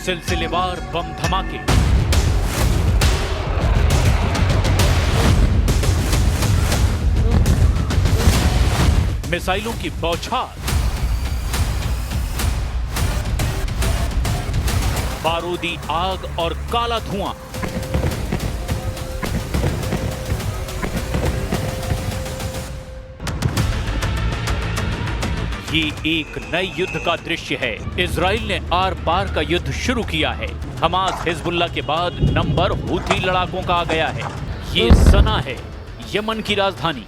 सिलसिलेवार बम धमाके, मिसाइलों की बौछार, बारूदी आग और काला धुआं, ये एक नए युद्ध का दृश्य है। इजराइल ने आर पार का युद्ध शुरू किया है। हमास हिजबुल्लाह के बाद नंबर हूथी लड़ाकों का आ गया है। ये सना है, यमन की राजधानी,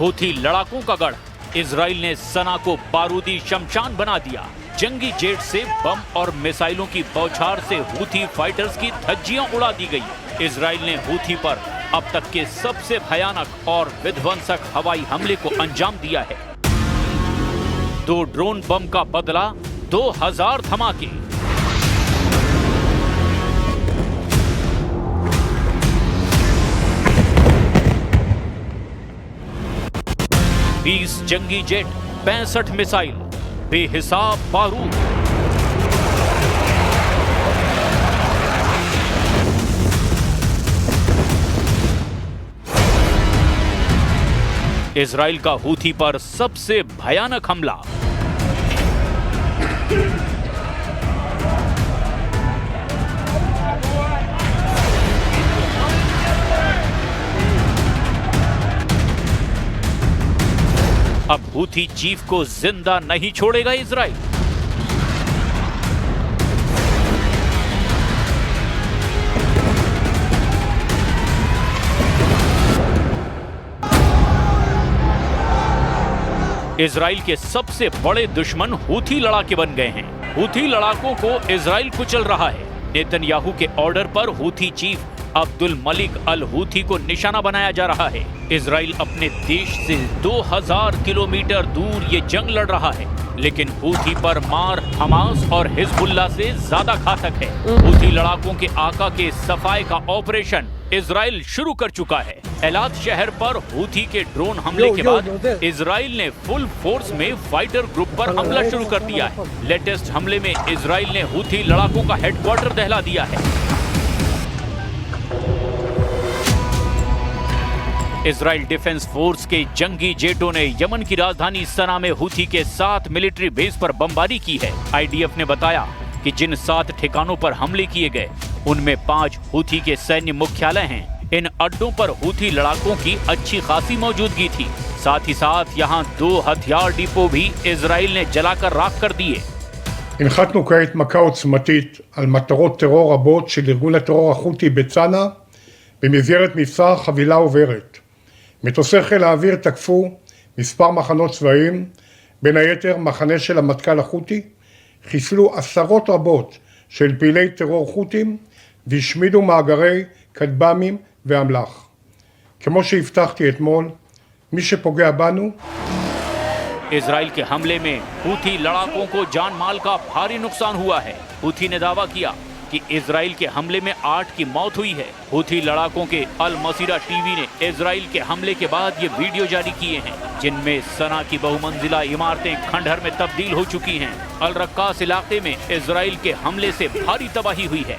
हूथी लड़ाकों का गढ़। इजराइल ने सना को बारूदी शमशान बना दिया। जंगी जेट से बम और मिसाइलों की बौछार से हूथी फाइटर्स की धज्जियां उड़ा दी गई। इजराइल ने हूथी पर अब तक के सबसे भयानक और विध्वंसक हवाई हमले को अंजाम दिया है। 2 ड्रोन बम का बदला 2000 धमाके। बीस जंगी जेट, 65 मिसाइल, बेहिसाब बारूद। इजराइल का हूथी पर सबसे भयानक हमला। अब हूथी चीफ को जिंदा नहीं छोड़ेगा इजराइल। इजराइल के सबसे बड़े दुश्मन हूथी लड़ाके बन गए हैं। हूथी लड़ाकों को इजराइल कुचल रहा है। नेतन्याहू के ऑर्डर पर हूथी चीफ अब्दुल मलिक अल हूथी को निशाना बनाया जा रहा है। इजराइल अपने देश से 2000 किलोमीटर दूर ये जंग लड़ रहा है, लेकिन हूथी पर मार हमास और हिजबुल्लाह से ज्यादा घातक है। हूथी लड़ाकों के आका के सफाई का ऑपरेशन इजराइल शुरू कर चुका है। एलात शहर पर हूथी के ड्रोन हमले के बाद इजराइल ने फुल फोर्स में फाइटर ग्रुप पर हमला शुरू कर दिया है। लेटेस्ट हमले में इजराइल ने हूथी लड़ाकों का हेडक्वार्टर दहला दिया है। इजराइल डिफेंस फोर्स के जंगी जेटों ने यमन की राजधानी सना में हूथी के 7 मिलिट्री बेस पर बमबारी की है। आईडीएफ ने बताया कि जिन 7 ठिकानों पर हमले किए गए उनमें 5 हूथी के सैन्य मुख्यालय हैं। इन अड्डों पर हूथी लड़ाकों की अच्छी खासी मौजूदगी थी। साथ ही साथ यहाँ 2 हथियार डिपो भी इजराइल ने जलाकर राख कर दिए। הנחתנו כעת מכה עוצמתית על מטרות טרור רבות של ארגון הטרור החותי בצנעא במסגרת מבצע חבילה עוברת. מטוסי חיל האוויר תקפו מספר מחנות צבאיים, בין היתר מחנה של המטכ"ל החותי, חיסלו עשרות רבות של פעילי טרור חותים והשמידו מאגרי כטב"מים ואמל"ח. כמו שהבטחתי אתמול, מי שפוגע בנו इजराइल के हमले में हूथी लड़ाकों को जान माल का भारी नुकसान हुआ है। हूथी ने दावा किया कि इजराइल के हमले में 8 की मौत हुई है। हूथी लड़ाकों के अल मसीरा टीवी ने इजराइल के हमले के बाद ये वीडियो जारी किए हैं, जिनमें सना की बहुमंजिला इमारतें खंडहर में तब्दील हो चुकी हैं। अल रक्कास इलाके में इजराइल के हमले से भारी तबाही हुई है।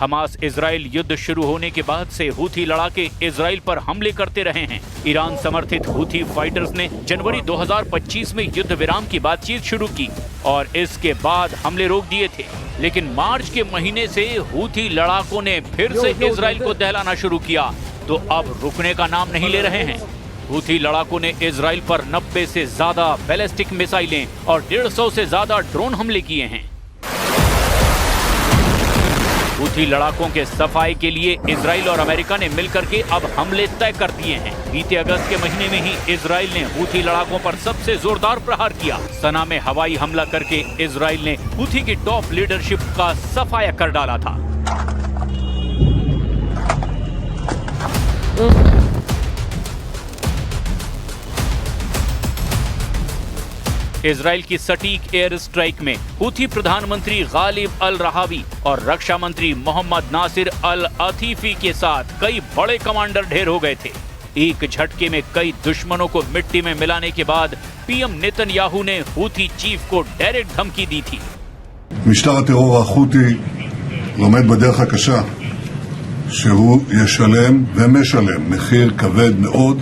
हमास इजराइल युद्ध शुरू होने के बाद से हूथी लड़ाके इजराइल पर हमले करते रहे हैं। ईरान समर्थित हूथी फाइटर्स ने जनवरी 2025 में युद्ध विराम की बातचीत शुरू की और इसके बाद हमले रोक दिए थे, लेकिन मार्च के महीने से हूथी लड़ाकों ने फिर से इजराइल को दहलाना शुरू किया, तो अब रुकने का नाम नहीं ले रहे हैं। हूथी लड़ाकों ने इजराइल पर 90 से ज्यादा बैलिस्टिक मिसाइलें और 150 से ज्यादा ड्रोन हमले किए हैं। हूथी लड़ाकों के सफाई के लिए इजराइल और अमेरिका ने मिलकर के अब हमले तय कर दिए हैं। बीते अगस्त के महीने में ही इजराइल ने हूथी लड़ाकों पर सबसे जोरदार प्रहार किया। सना में हवाई हमला करके इजराइल ने हूथी की टॉप लीडरशिप का सफाया कर डाला था। इजराइल की सटीक एयर स्ट्राइक में हूथी प्रधानमंत्री गालिब अल रहावी और रक्षा मंत्री मोहम्मद नासिर अल अतीफी के साथ कई बड़े कमांडर ढेर हो गए थे। एक झटके में कई दुश्मनों को मिट्टी में मिलाने के बाद पीएम नेतन्याहू ने हूथी चीफ को डायरेक्ट धमकी दी थी। משטר הטרור החותי לומד בדרך הקשה שהוא ישלם ומשלם מחיר כבד מאוד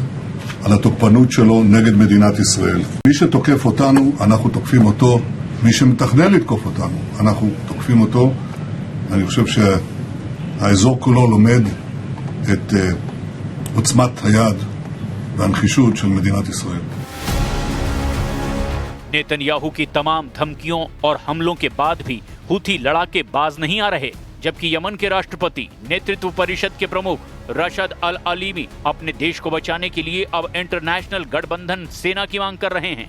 על התוקפנות שלו נגד מדינת ישראל. מי שתוקף אותנו, אנחנו תוקפים אותו. מי שמתכנן לתקוף אותנו, אנחנו תוקפים אותו. אני חושב שהאזור כולו לומד את עוצמת היד והנחישות של מדינת ישראל. नेतन्याहू की तमाम धमकियों और हमलों के बाद भी हूथी लड़ाके बाज नहीं आ रहे, जबकि यमन के राष्ट्रपति नेतृत्व परिषद के प्रमुख रशद अल अलीमी अपने देश को बचाने के लिए अब इंटरनेशनल गठबंधन सेना की मांग कर रहे हैं।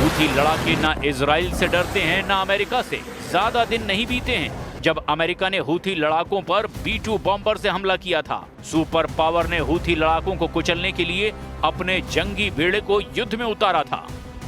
हूथी लड़ाके ना इजराइल से डरते हैं ना अमेरिका से। ज्यादा दिन नहीं बीते हैं जब अमेरिका ने हूथी लड़ाकों पर B-2 बॉम्बर से हमला किया था। सुपर पावर ने हूथी लड़ाकों को कुचलने के लिए अपने जंगी बेड़े को युद्ध में उतारा था।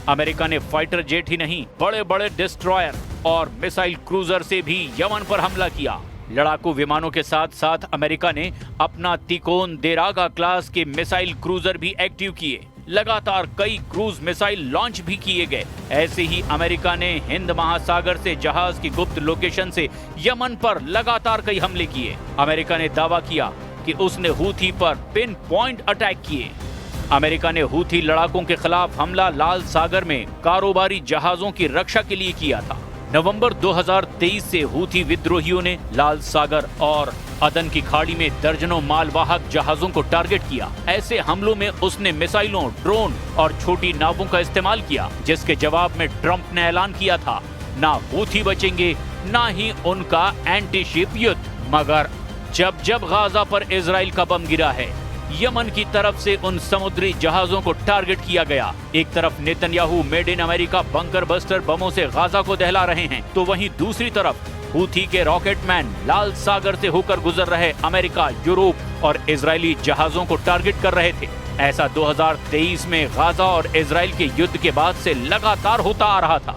अमेरिका ने फाइटर जेट ही नहीं, बड़े बड़े डिस्ट्रॉयर और मिसाइल क्रूजर से भी यमन पर हमला किया। लड़ाकू विमानों के साथ साथ अमेरिका ने अपना तिकोन देरागा क्लास के मिसाइल क्रूजर भी एक्टिव किए। लगातार कई क्रूज मिसाइल लॉन्च भी किए गए। ऐसे ही अमेरिका ने हिंद महासागर से जहाज की गुप्त लोकेशन से यमन पर लगातार कई हमले किए। अमेरिका ने दावा किया कि उसने हूथी पर पिन पॉइंट अटैक किए। अमेरिका ने हूथी लड़ाकों के खिलाफ हमला लाल सागर में कारोबारी जहाजों की रक्षा के लिए किया था। नवंबर 2023 से हूथी विद्रोहियों ने लाल सागर और अदन की खाड़ी में दर्जनों मालवाहक जहाजों को टारगेट किया। ऐसे हमलों में उसने मिसाइलों, ड्रोन और छोटी नावों का इस्तेमाल किया, जिसके जवाब में ट्रंप ने ऐलान किया था ना हूथी बचेंगे ना ही उनका एंटी शिप युद्ध। मगर जब जब गाजा पर इजराइल का बम गिरा है, यमन की तरफ से उन समुद्री जहाजों को टारगेट किया गया। एक तरफ Netanyahu made in America bunker buster बमों से गाजा को दहला रहे हैं, तो वहीं दूसरी तरफ हूथी के रॉकेटमैन लाल सागर से होकर गुजर रहे अमेरिका, यूरोप और इजरायली जहाजों को टारगेट कर रहे थे। ऐसा 2023 में गाजा और इजराइल के युद्ध के बाद से लगातार होता आ रहा था।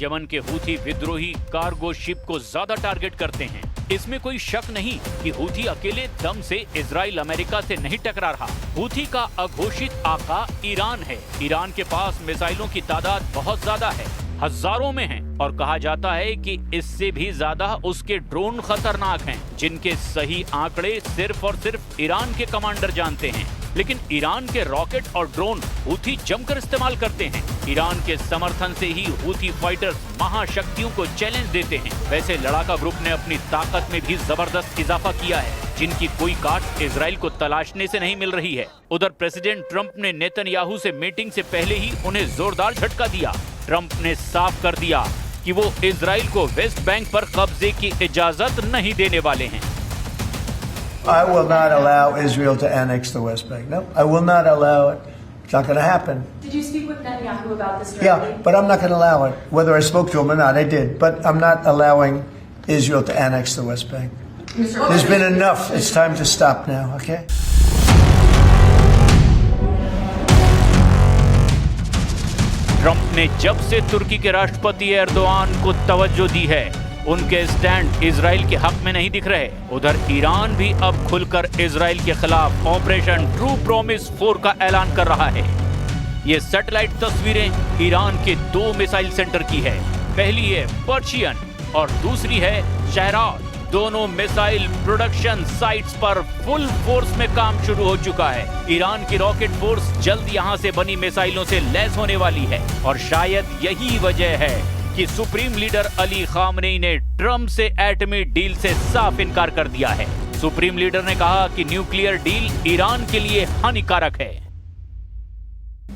यमन के हूथी विद्रोही कार्गो शिप को ज्यादा टारगेट करते हैं। इसमें कोई शक नहीं कि हूथी अकेले दम से इजराइल अमेरिका से नहीं टकरा रहा। हूथी का अघोषित आका ईरान है। ईरान के पास मिसाइलों की तादाद बहुत ज्यादा है, हजारों में है, और कहा जाता है कि इससे भी ज्यादा उसके ड्रोन खतरनाक हैं, जिनके सही आंकड़े सिर्फ और सिर्फ ईरान के कमांडर जानते हैं। लेकिन ईरान के रॉकेट और ड्रोन हूथी जमकर इस्तेमाल करते हैं। ईरान के समर्थन से ही हूथी फाइटर्स महाशक्तियों को चैलेंज देते हैं। वैसे लड़ाका ग्रुप ने अपनी ताकत में भी जबरदस्त इजाफा किया है, जिनकी कोई काट इजराइल को तलाशने से नहीं मिल रही है। उधर प्रेसिडेंट ट्रंप ने नेतन्याहू से मीटिंग से पहले ही उन्हें जोरदार झटका दिया। ट्रंप ने साफ कर दिया कि वो इजराइल को वेस्ट बैंक पर कब्जे की इजाजत नहीं देने वाले हैं। I will not allow Israel to annex the West Bank. No, I will not allow it. It's not going to happen. Did you speak with Netanyahu about this directly? Yeah, but I'm not going to allow it. Whether I spoke to him or not, I did. But I'm not allowing Israel to annex the West Bank. There's been enough. It's time to stop now, okay? Trump ने जब से तुर्की के राष्ट्रपति Erdogan को तवज्जो दी है, उनके stand Israel के हक में नहीं दिख रहे। उधर ईरान भी अब खुलकर इजराइल के खिलाफ ऑपरेशन ट्रू प्रॉमिस 4 का ऐलान कर रहा है। ये सैटेलाइट तस्वीरें ईरान के 2 मिसाइल सेंटर की है। पहली है पर्शियन और दूसरी है शहराज। दोनों मिसाइल प्रोडक्शन साइट्स पर फुल फोर्स में काम शुरू हो चुका है। ईरान की रॉकेट फोर्स जल्द यहां से बनी मिसाइलों से लैस होने वाली है, और शायद यही वजह है कि सुप्रीम लीडर अली खामनेई ने ट्रंप से एटमी डील से साफ इनकार कर दिया है। सुप्रीम लीडर ने कहा कि न्यूक्लियर डील ईरान के लिए हानिकारक है।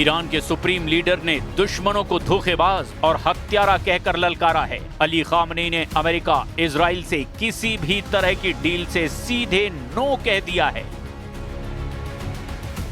ईरान के सुप्रीम लीडर ने दुश्मनों को धोखेबाज और हत्यारा कहकर ललकारा है। अली खामनेई ने अमेरिका इजराइल से किसी भी तरह की डील से सीधे नो कह दिया है।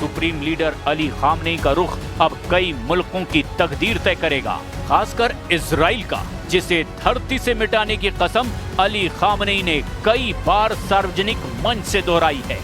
सुप्रीम लीडर अली खामनेई का रुख अब कई मुल्कों की तकदीर तय करेगा, खासकर इजराइल का, जिसे धरती से मिटाने की कसम अली खामनेई ने कई बार सार्वजनिक मंच से दोहराई है।